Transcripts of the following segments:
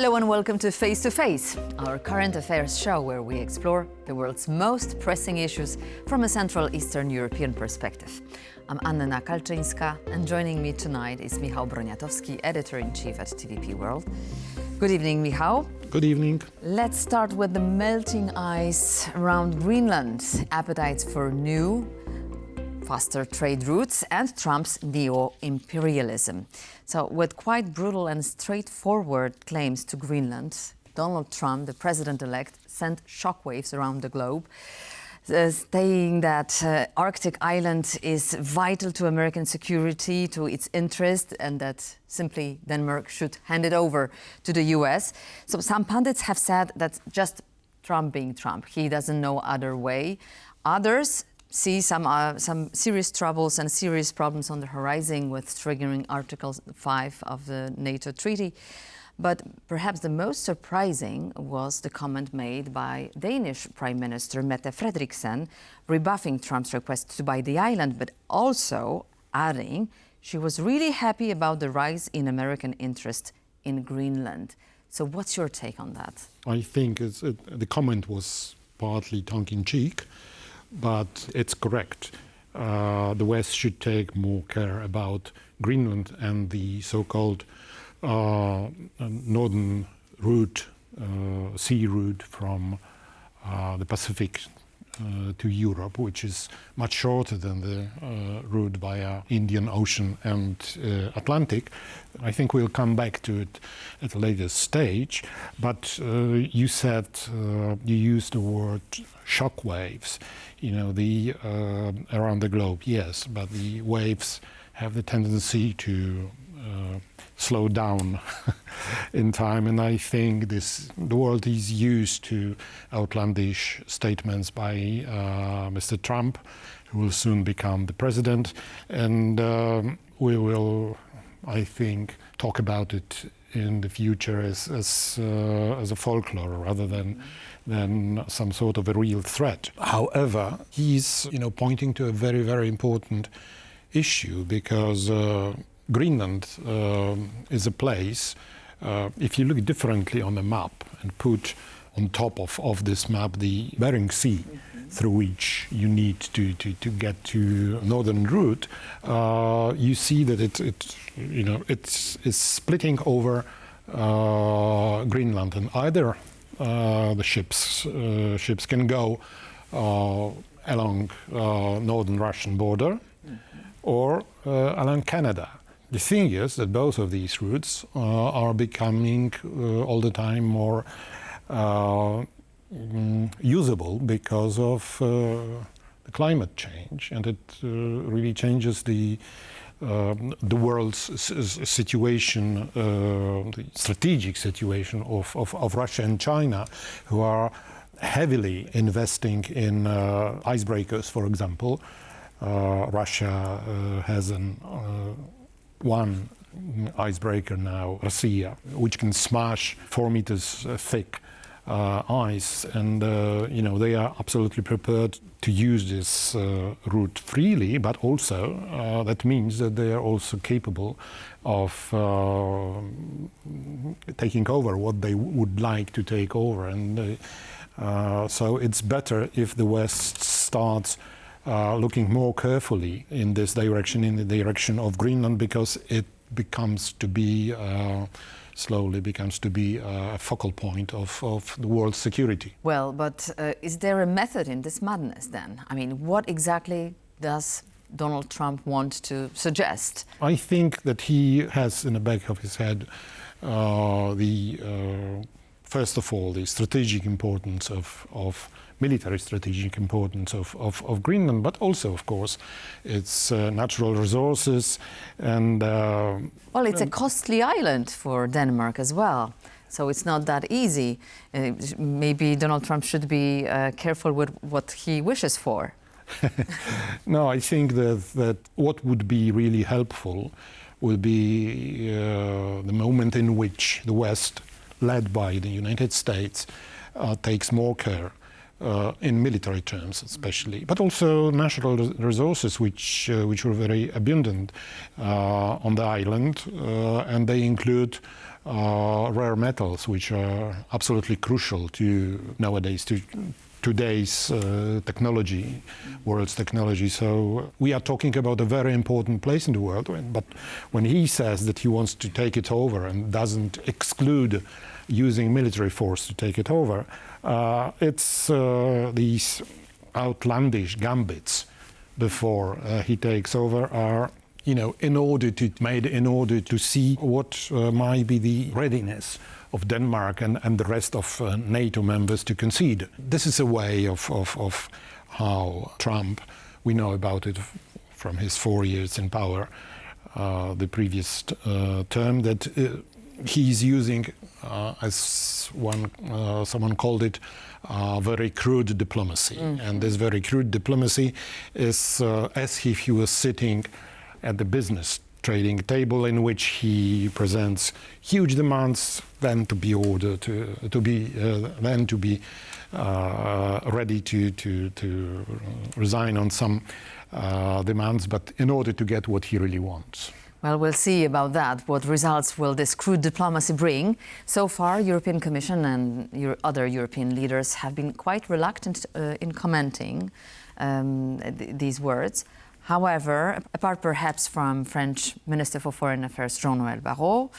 Hello and welcome to Face to Face, our current affairs show where we explore the world's most pressing issues from a Central Eastern European perspective. I'm Anna Kalczyńska, and joining me tonight is Michał Broniatowski, Editor-in-Chief at TVP World. Good evening, Michał. Good evening. Let's start with the melting ice around Greenland, appetites for new, faster trade routes, and Trump's neo-imperialism. So, with quite brutal and straightforward claims to Greenland, Donald Trump, the president-elect, sent shockwaves around the globe, saying that Arctic island is vital to American security, to its interest, and that simply Denmark should hand it over to the US. So some pundits have said that's just Trump being Trump. He doesn't know other way. Others see some serious troubles and serious problems on the horizon with triggering Article 5 of the NATO treaty. But perhaps the most surprising was the comment made by Danish Prime Minister Mette Frederiksen, rebuffing Trump's request to buy the island, but also adding she was really happy about the rise in American interest in Greenland. So what's your take on that? I think the comment was partly tongue-in-cheek, but it's correct. The West should take more care about Greenland and the so-called northern route, sea route from the Pacific to Europe, which is much shorter than the route via Indian Ocean and Atlantic. I think we'll come back to it at a later stage. But you said, you used the word shockwaves, around the globe, yes, but the waves have the tendency to slow down in time, and I think the world is used to outlandish statements by Mr. Trump, who will soon become the president, and we will, I think, talk about it in the future as a folklore rather than some sort of a real threat. However, he's pointing to a very, very important issue, because Greenland is a place, if you look differently on a map and put on top of this map the Bering Sea, through which you need to get to northern route, you see that it's splitting over Greenland, and either the ships can go along northern Russian border or along Canada. The thing is that both of these routes are becoming all the time more usable because of the climate change, and it really changes the world's situation, the strategic situation of Russia and China, who are heavily investing in icebreakers, for example. Russia has one icebreaker now, Russia, which can smash 4 meters thick ice, and they are absolutely prepared to use this route freely, but also that means that they are also capable of taking over what they would like to take over, and so it's better if the West starts looking more carefully in this direction, in the direction of Greenland, because it slowly becomes to be a focal point of the world's security. Well, but is there a method in this madness then? I mean, what exactly does Donald Trump want to suggest? I think that he has in the back of his head first of all, the strategic importance of military strategic importance of Greenland, but also, of course, its natural resources and... well, it's a costly island for Denmark as well, so it's not that easy. Maybe Donald Trump should be careful with what he wishes for. No, I think that what would be really helpful will be the moment in which the West, led by the United States, takes more care in military terms especially, but also natural resources which were very abundant on the island, and they include rare metals, which are absolutely crucial to nowadays, to today's technology, world's technology. So we are talking about a very important place in the world, but when he says that he wants to take it over and doesn't exclude using military force to take it over, it's these outlandish gambits before he takes over are, in order to see what might be the readiness of Denmark and the rest of NATO members to concede. This is a way of how Trump, we know about it from his 4 years in power, the previous term, that he's using, as someone called it, very crude diplomacy. And this very crude diplomacy is as if he was sitting at the business trading table, in which he presents huge demands, then to be ordered to be ready to resign on some demands, but in order to get what he really wants. Well, we'll see about that. What results will this crude diplomacy bring? So far, European Commission and other European leaders have been quite reluctant in commenting these words. However, apart perhaps from French Minister for Foreign Affairs Jean-Noël Barrot,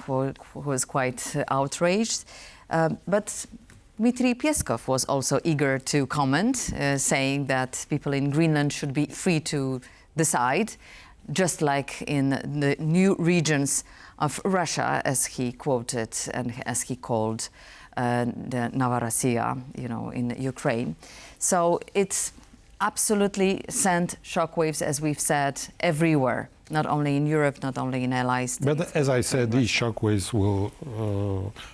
who was quite outraged, but Dmitry Peskov was also eager to comment, saying that people in Greenland should be free to decide, just like in the new regions of Russia, as he quoted and as he called the Novorossiya, in Ukraine. So it's absolutely sent shockwaves, as we've said, everywhere, not only in Europe, not only in allies. But as I said, these shockwaves will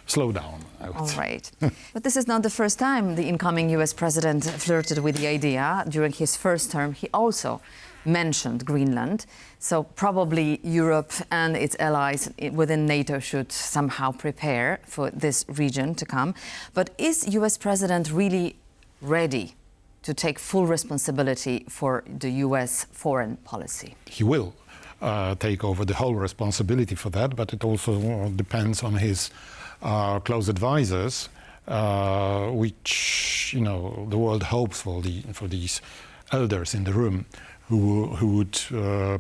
slow down, I would say. All right. But this is not the first time the incoming US president flirted with the idea. During his first term, he also mentioned Greenland. So probably Europe and its allies within NATO should somehow prepare for this region to come. But is US president really ready to take full responsibility for the US foreign policy? He will take over the whole responsibility for that, but it also depends on his close advisors, which the world hopes for these elders in the room, who would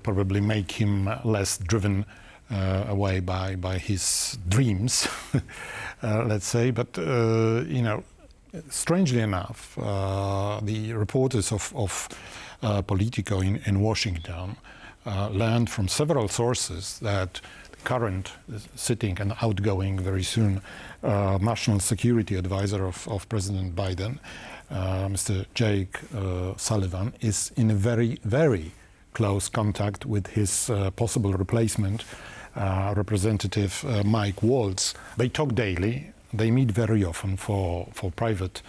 probably make him less driven away by his dreams, let's say. But strangely enough, the reporters of Politico in Washington learned from several sources that the current sitting and outgoing very soon national security advisor of President Biden, Mr. Jake Sullivan, is in a very, very close contact with his possible replacement, Representative Mike Waltz. They talk daily. They meet very often for private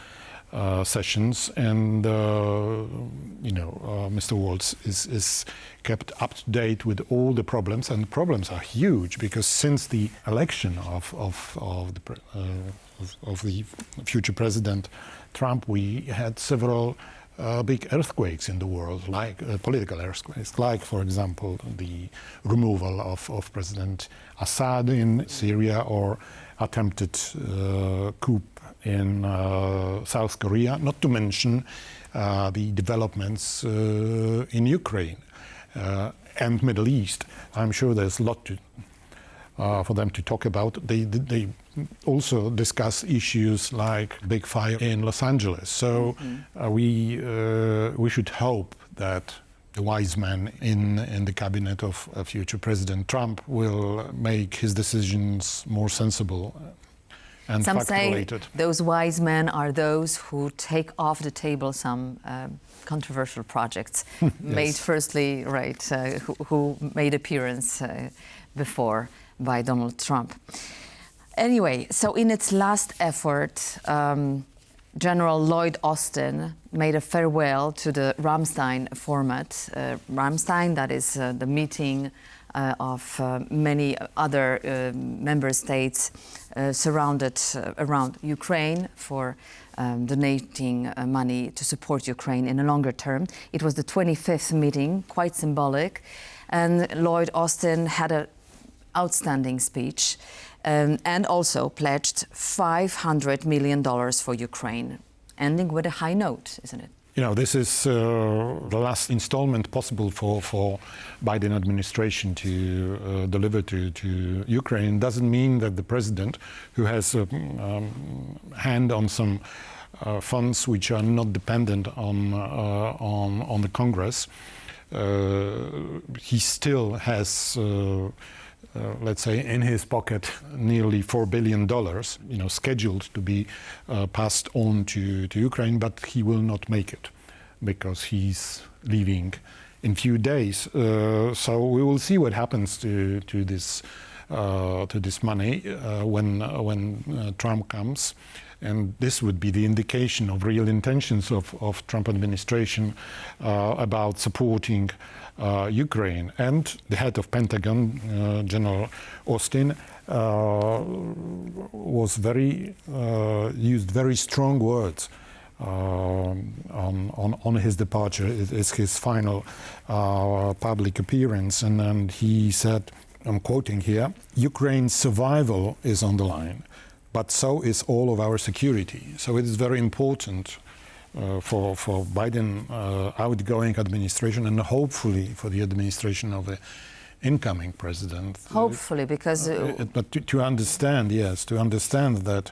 sessions, and Mr. Waltz is kept up to date with all the problems, and the problems are huge because since the election of the future president Trump, we had several big earthquakes in the world, like political earthquakes, like, for example, the removal of President Assad in Syria, or attempted coup in South Korea, not to mention the developments in Ukraine and Middle East. I'm sure there's a lot for them to talk about. They also discuss issues like big fire in Los Angeles. So we should hope that the wise man in the cabinet of future President Trump will make his decisions more sensible and some fact-related. Say those wise men are those who take off the table some controversial projects made firstly, who made appearance before by Donald Trump. Anyway, so in its last effort, General Lloyd Austin made a farewell to the Ramstein format. Ramstein, that is the meeting of many other member states surrounded around Ukraine for donating money to support Ukraine in a longer term. It was the 25th meeting, quite symbolic, and Lloyd Austin had an outstanding speech. and also pledged $500 million for Ukraine, ending with a high note, isn't it? You know, this is the last installment possible for Biden administration to deliver to Ukraine. Doesn't mean that the president, who has a hand on some funds which are not dependent on the Congress, he still has, let's say, in his pocket nearly $4 billion, you know, scheduled to be passed on to Ukraine, but he will not make it because he's leaving in few days. So we will see what happens to this money when Trump comes. And this would be the indication of real intentions of Trump administration about supporting Ukraine. And the head of Pentagon, General Austin, was used very strong words on his departure. It's his final public appearance, and he said, I'm quoting here, "Ukraine's survival is on the line, but so is all of our security." So it is very important for Biden outgoing administration, and hopefully for the administration of the incoming president. Hopefully, because... but to understand, yes, to understand that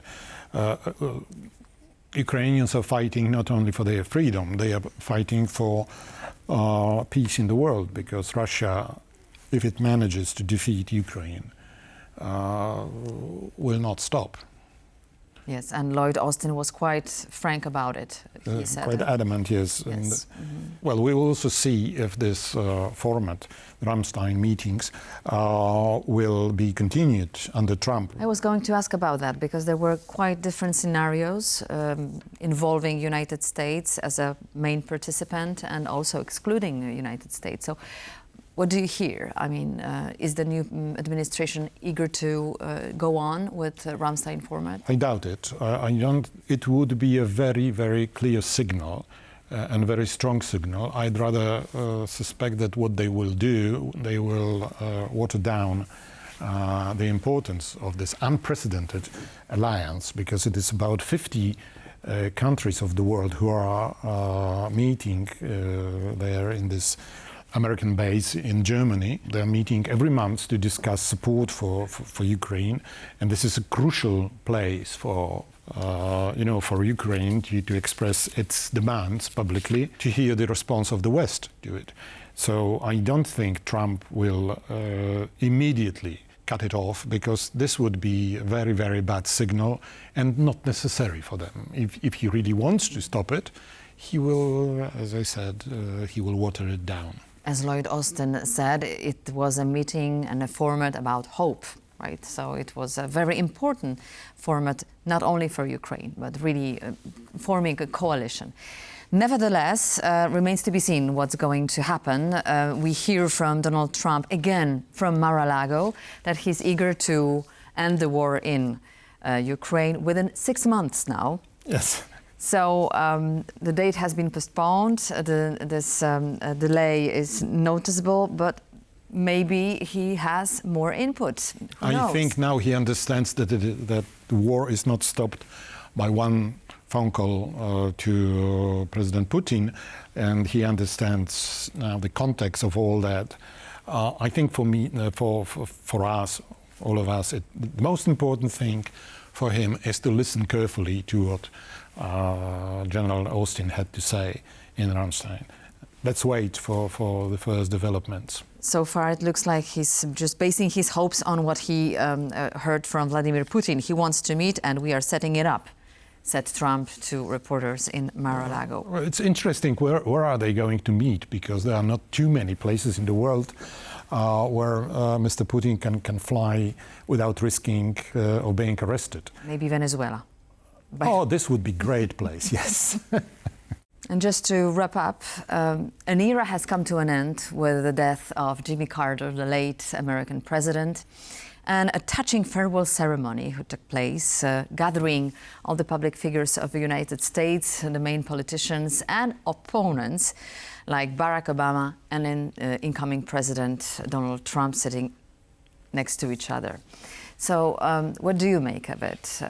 Ukrainians are fighting not only for their freedom, they are fighting for peace in the world, because Russia, if it manages to defeat Ukraine, will not stop. Yes, and Lloyd Austin was quite frank about it, he said. Quite adamant, yes. Yes. And, well, we will also see if this format, Ramstein meetings, will be continued under Trump. I was going to ask about that, because there were quite different scenarios involving United States as a main participant and also excluding the United States. So what do you hear? I mean, is the new administration eager to go on with the Ramstein format? I doubt it. It would be a very, very clear signal and very strong signal. I'd rather suspect that what they will do, they will water down the importance of this unprecedented alliance, because it is about 50 countries of the world who are meeting there in this American base in Germany. They're meeting every month to discuss support for Ukraine, and this is a crucial place for for Ukraine to express its demands publicly, to hear the response of the West to it. So I don't think Trump will immediately cut it off, because this would be a very, very bad signal and not necessary for them. If he really wants to stop it, he will, as I said, he will water it down. As Lloyd Austin said, it was a meeting and a format about hope, right? So it was a very important format, not only for Ukraine, but really forming a coalition. Nevertheless, remains to be seen what's going to happen. We hear from Donald Trump, again from Mar-a-Lago, that he's eager to end the war in Ukraine within 6 months now. Yes. So the date has been postponed. This delay is noticeable, but maybe he has more input. Who knows? I think now he understands that that the war is not stopped by one phone call to President Putin, and he understands now the context of all that. I think for me, for us, all of us, the most important thing for him is to listen carefully to what General Austin had to say in Ramstein. Let's wait for the first developments. So far, it looks like he's just basing his hopes on what he heard from Vladimir Putin. He wants to meet, and we are setting it up, said Trump to reporters in Mar-a-Lago. Well, it's interesting, where are they going to meet? Because there are not too many places in the world where Mr. Putin can fly without risking or being arrested. Maybe Venezuela. Oh, this would be a great place, yes. And just to wrap up, an era has come to an end with the death of Jimmy Carter, the late American president, and a touching farewell ceremony who took place, gathering all the public figures of the United States, the main politicians and opponents like Barack Obama and incoming President Donald Trump sitting next to each other. So what do you make of it?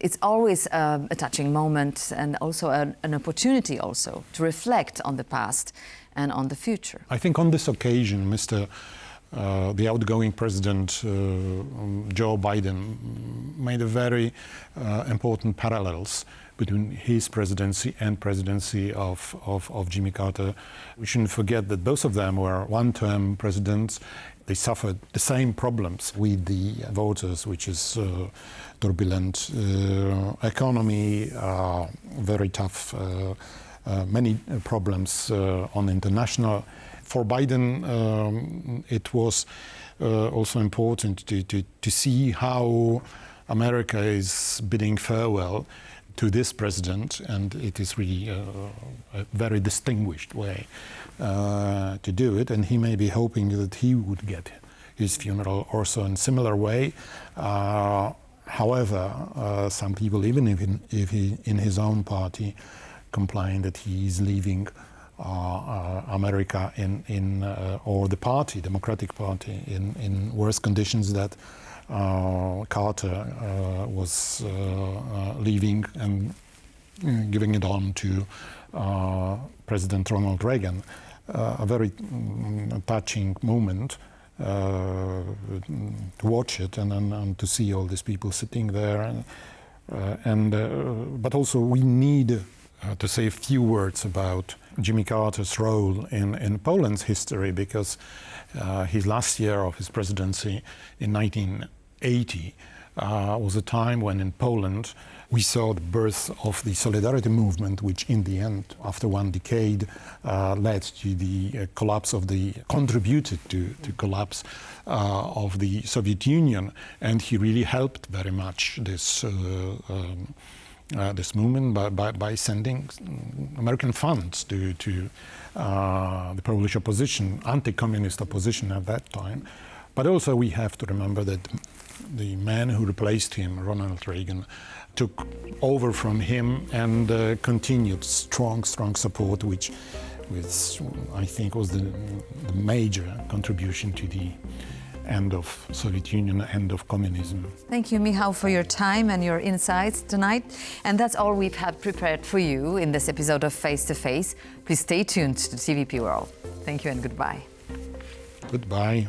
It's always a touching moment and also an opportunity also to reflect on the past and on the future. I think on this occasion, the outgoing President Joe Biden made a very important parallels between his presidency and presidency of Jimmy Carter. We shouldn't forget that both of them were one-term presidents. They suffered the same problems with the voters, which is turbulent economy, very tough, many problems on international. For Biden, it was also important to see how America is bidding farewell to this president, and it is really a very distinguished way to do it, and he may be hoping that he would get his funeral also in similar way. However, some people, even if he in his own party, complain that he is leaving America or the party, Democratic Party, in worse conditions that Carter was leaving and giving it on to President Ronald Reagan. A very touching moment to watch it and to see all these people sitting there. But also we need to say a few words about Jimmy Carter's role in Poland's history, because his last year of his presidency in 1980 was a time when in Poland we saw the birth of the Solidarity movement, which in the end, after one decade, led to the contributed to collapse of the Soviet Union, and he really helped very much this movement by sending American funds to the Polish opposition, anti-communist opposition at that time. But also we have to remember that the man who replaced him, Ronald Reagan, took over from him and continued strong support, which I think was the major contribution to the end of Soviet Union, end of communism. Thank you, Michał, for your time and your insights tonight. And that's all we've had prepared for you in this episode of Face to Face. Please stay tuned to TVP World. Thank you and goodbye. Goodbye.